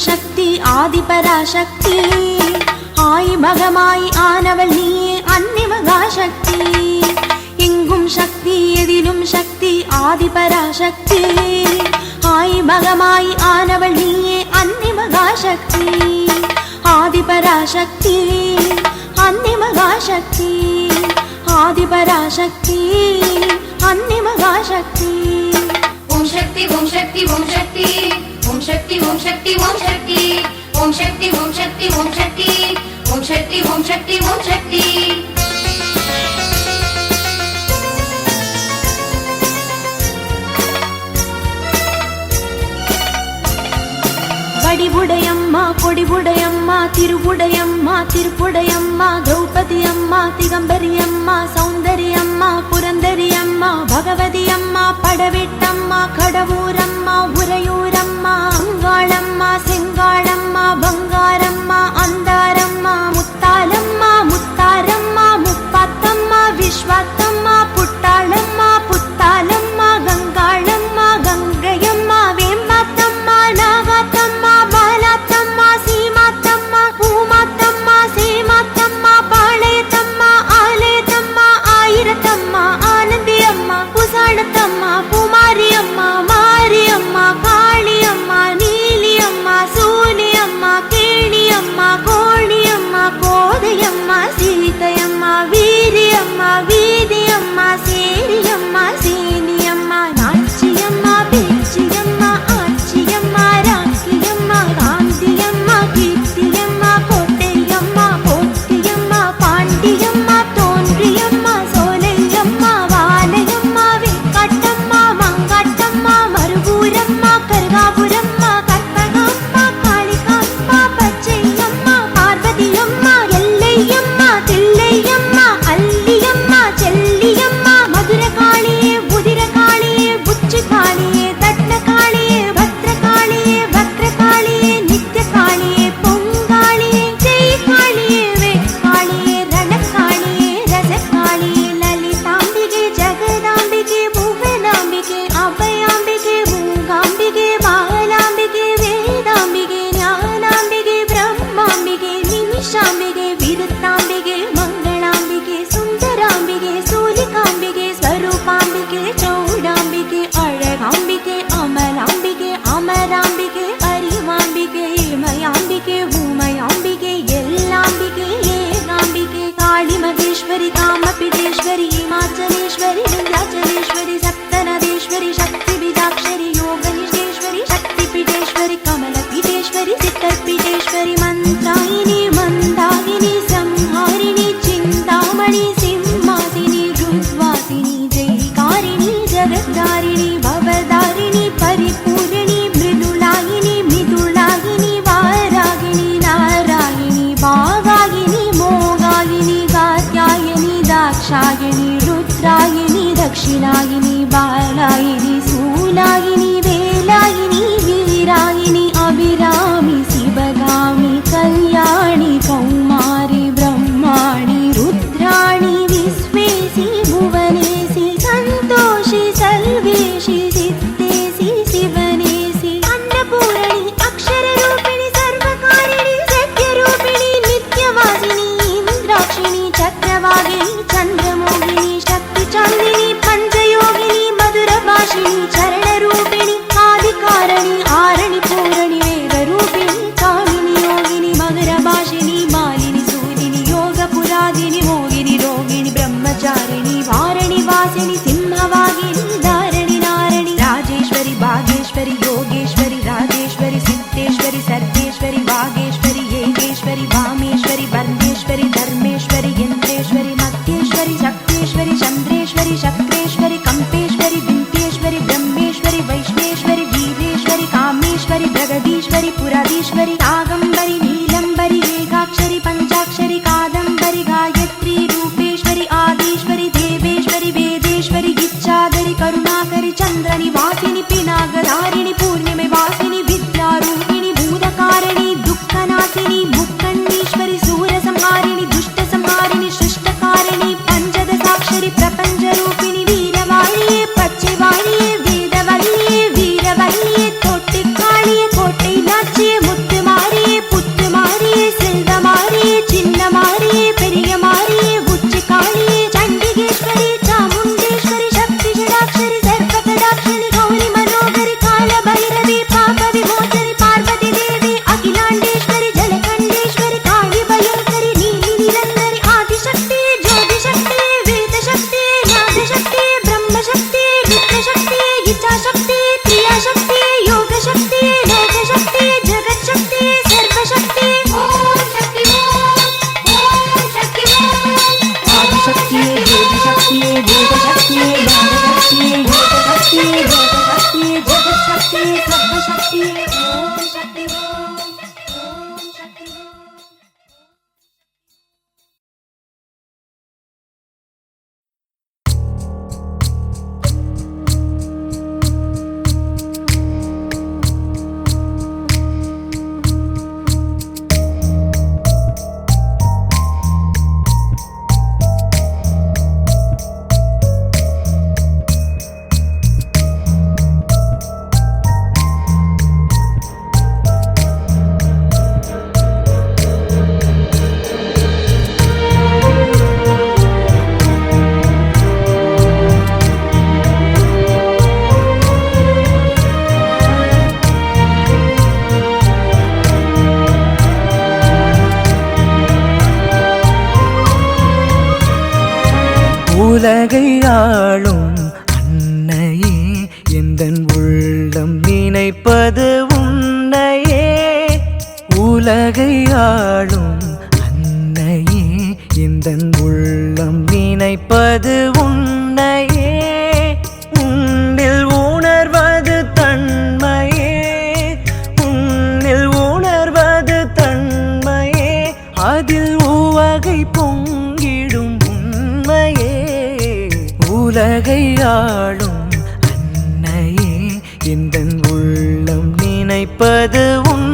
சக்தி ஆதிபராசக்தி ஆய் மகமாய் ஆனவள் நீயே அன்னை மகாசக்தி எங்கும் சக்தி எதிலும் சக்தி ஆதிபராசக்தி ஆய் மகமாய் ஆனவள் நீயே அன்னை மகாசக்தி ஆதிபராசக்தி அன்னை மகாசக்தி ஆதிபராசக்தி அன்னை மகாசக்தி ஓம் சக்தி ஓம் சக்தி ஓம் சக்தி ஓம் சக்தி ஓம் சக்தி ஓம் சக்தி ஓம் சக்தி ஓம் சக்தி ஓம் சக்தி ஓம் சக்தி ஓம் சக்தி ஓம் சக்தி வடிவுடையம்மா கொடிவுடையம்மா திருவுடையம்மா திருப்புடையம்மா திரௌபதி அம்மா திகம்பரி அம்மா சௌந்தரி அம்மா புரந்தரி அம்மா பகவதி அம்மா படவேட்டம்மா கடவுரம்மா உறையூரம்மா அங்காளம்மா செங்காளம்மா பங்காரம்மா அந்தாரம்மா முத்தாலம்மா முத்தாரம்மா முப்பாத்தம்மா விஸ்வாத்தம்மா புட்டாளம்மா புத்தாலம்மா கங்காளம்மா கங்கையம்மா வேம்பாத்தம்மா நாகாத்தம்மா பாலாத்தம்மா சீமாத்தம்மா பூமாத்தம்மா சேமாத்தம்மா பாளையத்தம்மா ஆலயத்தம்மா ஆயிரத்தம்மா ஆனந்தியம்மா புசாணத்தம்மா பூமாரியம்மா மாரியம்மா காளியம்மா நீலியம்மா சூலியம்மா கேணியம்மா கோணியம்மா கோதையம்மா சீதையம்மா வீரியம்மா வீதியம்மா சேரியம்மா சேனியம்மா நாச்சியம்மா பேச்சியம்மா ஆச்சியம்மா ராக்கியம்மா காந்தியம்மா கீர்த்தியம்மா கோட்டையம்மா போட்டியம்மா பாண்டியம்மா தோன்றியம்மா சோலையம்மா வாலையம்மா வெக்காட்டம்மா மங்காட்டம்மா மருகூரம்மா கருகாபுரம்மா கற்பகம்மா காளிகாம்மா பச்சையம்மா பார்வதியம்மா எல்லையம்மா தில்லையம்மா அல்லியம்மா செல்லியம்மா மதுரகாளியே உதிரகாளியே புச்சுகாளியே தட்னகாளியே பத்ரகாளியே வக்ரகாளியே நித்யகாளியே பொங்காளியே ஜெய்காளியே வேட்காளியே ரணகாளியே ரசகாளியே லலிதாம்பிகே ஜெகதாம்பிகே புவனாம்பிகே அபயாம்பிகே மூகாம்பிகே பாலாம்பிகே வேதாம்பிகே ஞானாம்பிகே பிரம்மாம்பிகே நிமிஷாம்பிகே விருத்தாம்பிகே மங்களாம்பிகே சுந்தராம்பிகே சூலிகாம்பிகே ஸ்வரூபாம்பிகே சௌடாம்பிகே அழகாம்பிகே அமலாம்பிகே அமராம்பிகே அரிமாம்பிகே இமயாம்பிகே ஊமயாம்பிகே எல்லாம்பிகே ஏகாம்பிகே காளி மகேஸ்வரி காமபிதேஸ்வரி இமாச்சலேஸ்வரி விந்தியாச்சலேஸ்வரி சப்தநதேஸ்வரி சக்தி பீஜாட்சரி யோகனிஷ்டேஸ்வரி சக்தி பீடேஸ்வரி கமலபீடேஸ்வரி சித்தர்பீடேஸ்வரி மந்திராயினி மந்தாகினி சம்ஹாரிணி சிந்தாமணி சிம்மாசினி ருத்வாசினி ஜெய்காரிணி ஜகத்தாரிணி பவதாரிணி பரிபூரணி மிருதுளாயினி மிதுளாயினி வாராகினி நாராயணி பாகாயினி மோகாயினி காத்யாயனி தாக்ஷாயணி ருத்ராயினி தக்ஷிணாயினி பாலாயினி சூலாயினி வேலாயினி வீராயினி அபிராமி சிவகாமி கல்யாணி கௌமாரி பிரம்மாணி ருத்ராணி விஸ்வேசி புவனேசி சந்தோஷி சல்வேஷி சித்தேசி சிவனேசி அன்னபூரணி அக்ஷரரூபிணி சர்வகாரிணி சத்யரூபிணி நித்யவாசினி இந்திராட்சிணி சக்கரவாகினி சந்திரமோகினி சக்தி சாந்தினி பஞ்சயோகினி மதுரபாஷினி சரணரூபிணி ஆதிகாரணி ஆரணி பூரணி வேதரூபிணி காமினி யோகினி மகரபாஷினி மாலினி சூரினி யோக புராதினி மோகினி ரோகிணி பிரம்மச்சாரிணி வாரணி வாசினி சிம்மவாகினி தாரணி நாரணி ராஜேஸ்வரி பாகேஸ்வரி யோகேஸ்வரி ராஜேஸ்வரி சித்தேஸ்வரி சர்வேஸ்வரி வாகேஸ்வரி ஏகேஸ்வரி வாமேஸ்வரி வர்ணேஸ்வரி தர்மேஸ்வரி யந்திரேஸ்வரி மத்தியேஸ்வரி சக்தேஸ்வரி சந்திரேஸ்வரி சக்ரேஸ்வரி கம்பேஸ்வரி விந்தியேஸ்வரி பிரம்மேஸ்வரி வைஷ்ணேஸ்வரி வீரேஸ்வரி காமேஸ்வரி பிரகதீஸ்வரி புராதீஸ்வரி நாகம்பரி நீலம்பரி ஏகாட்சரி பஞ்சாட்சரி காதம்பரி காயத்ரி ரூபேஸ்வரி ஆதீஸ்வரி தேவேஸ்வரி வேதேஸ்வரி கிச்சாதரி கருணாகரி சந்திரனி வாசினி பினாகதாரிணி பூர்ணிமை வாசினி வித்யாரூபிணி பூதகாரணி துக்கநாசினி முக்கண்ணீஸ்வரி சூரசம்ஹாரிணி துஷ்டசம்ஹாரிணி சிருஷ்டகாரிணி பஞ்சதசாட்சரி பிரபஞ்சரூபிணி வீரவாணியே பச்சைவாணியே வேதவல்லியே வீரவல்லியே தொட்டிக்காளியே கோட்டை நாச்சியே முத்து உலகை ஆளும் அன்னையே எந்தன் உள்ளம் நினைப்பது உன்னையே உலகை ஆளும் அன்னையே எந்தன் உள்ளம் நினைப்பது உன்னையே உன்னில் உணர்வது தன்மையே உன்னில் உணர்வது தன்மையே அதில் உவகை பொங்கிடும் உண்மையே உலகை ஆளும் அன்னையே எந்தன் உள்ளம் நினைப்பது உன்